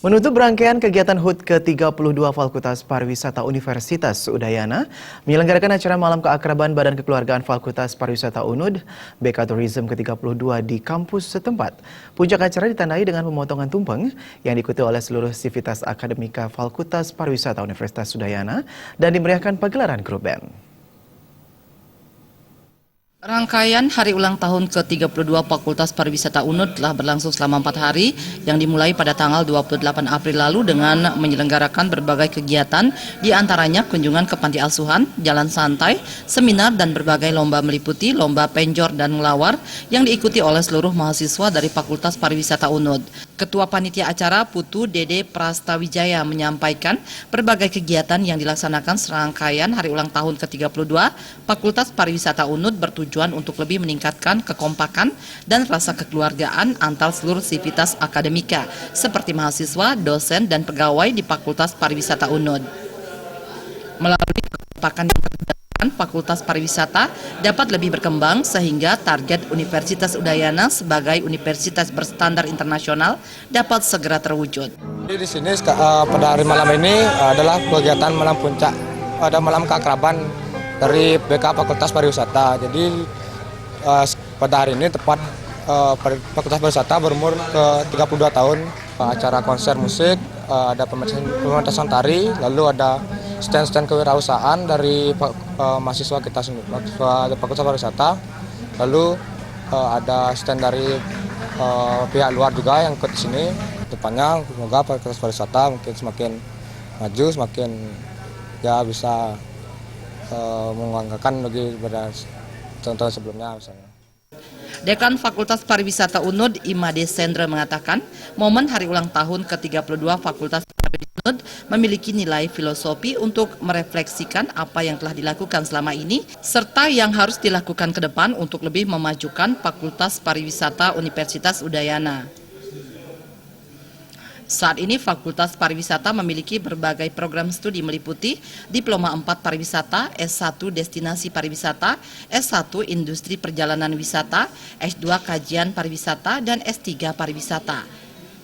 Menutup rangkaian kegiatan HUT ke-32 Fakultas Pariwisata Universitas Udayana, menyelenggarakan acara malam keakraban Badan Kekeluargaan Fakultas Pariwisata UNUD, BK Tourism ke-32 di kampus setempat. Puncak acara ditandai dengan pemotongan tumpeng yang diikuti oleh seluruh sivitas akademika Fakultas Pariwisata Universitas Udayana dan dimeriahkan pagelaran grup band. Rangkaian hari ulang tahun ke-32 Fakultas Pariwisata UNUD telah berlangsung selama 4 hari yang dimulai pada tanggal 28 April lalu dengan menyelenggarakan berbagai kegiatan, diantaranya kunjungan ke panti asuhan, jalan santai, seminar dan berbagai lomba meliputi lomba penjor dan ngelawar yang diikuti oleh seluruh mahasiswa dari Fakultas Pariwisata UNUD. Ketua Panitia Acara Putu Dede Prastawijaya menyampaikan berbagai kegiatan yang dilaksanakan serangkaian hari ulang tahun ke-32 Fakultas Pariwisata UNUD bertujuan untuk lebih meningkatkan kekompakan dan rasa kekeluargaan antar seluruh sivitas akademika seperti mahasiswa, dosen, dan pegawai di Fakultas Pariwisata UNUD. Melalui kekompakan yang terdapat, Fakultas Pariwisata dapat lebih berkembang sehingga target Universitas Udayana sebagai universitas berstandar internasional dapat segera terwujud. Di sini pada hari malam ini adalah kegiatan malam puncak, ada malam keakraban dari BK Fakultas Pariwisata. Jadi pada hari ini tepat Fakultas Pariwisata berumur ke-32 tahun, acara konser musik, ada pementasan tari, lalu ada stand-stand kewirausahaan dari mahasiswa kita sendiri, mahasiswa Fakultas Pariwisata, lalu ada stand dari pihak luar juga yang ikut di sini. Depannya semoga Fakultas Pariwisata mungkin semakin maju, semakin ya bisa menganggarkan lebih pada tahun-tahun sebelumnya misalnya. Dekan Fakultas Pariwisata UNUD Imade Sendra mengatakan, momen hari ulang tahun ke-32 Fakultas Pariwisata UNUD memiliki nilai filosofi untuk merefleksikan apa yang telah dilakukan selama ini, serta yang harus dilakukan ke depan untuk lebih memajukan Fakultas Pariwisata Universitas Udayana. Saat ini Fakultas Pariwisata memiliki berbagai program studi meliputi Diploma 4 Pariwisata, S1 Destinasi Pariwisata, S1 Industri Perjalanan Wisata, S2 Kajian Pariwisata, dan S3 Pariwisata.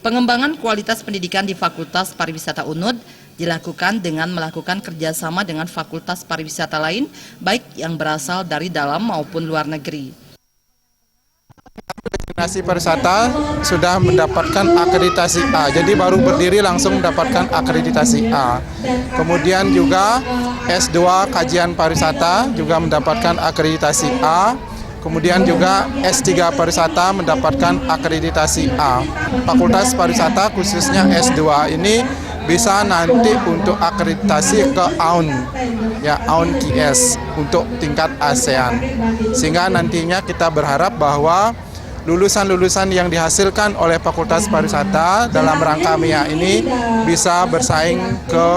Pengembangan kualitas pendidikan di Fakultas Pariwisata UNUD dilakukan dengan melakukan kerjasama dengan fakultas pariwisata lain, baik yang berasal dari dalam maupun luar negeri. Destinasi pariwisata sudah mendapatkan akreditasi A, jadi baru berdiri langsung mendapatkan akreditasi A. Kemudian juga S2 Kajian Pariwisata juga mendapatkan akreditasi A. Kemudian juga S3 Pariwisata mendapatkan akreditasi A. Fakultas Pariwisata khususnya S2 ini bisa nanti untuk akreditasi ke AUN, ya AUN QS untuk tingkat ASEAN. Sehingga nantinya kita berharap bahwa lulusan-lulusan yang dihasilkan oleh Fakultas Pariwisata dalam rangka MIA ini bisa bersaing ke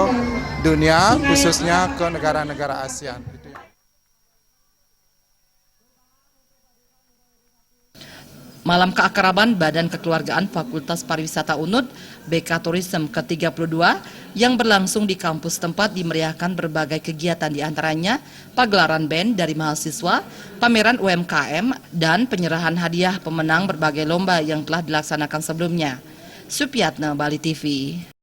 dunia, khususnya ke negara-negara ASEAN. Malam keakraban Badan Kekeluargaan Fakultas Pariwisata UNUD BK Tourism ke-32 yang berlangsung di kampus tempat dimeriahkan berbagai kegiatan, diantaranya pagelaran band dari mahasiswa, pameran UMKM, dan penyerahan hadiah pemenang berbagai lomba yang telah dilaksanakan sebelumnya. Supiatna, Bali TV.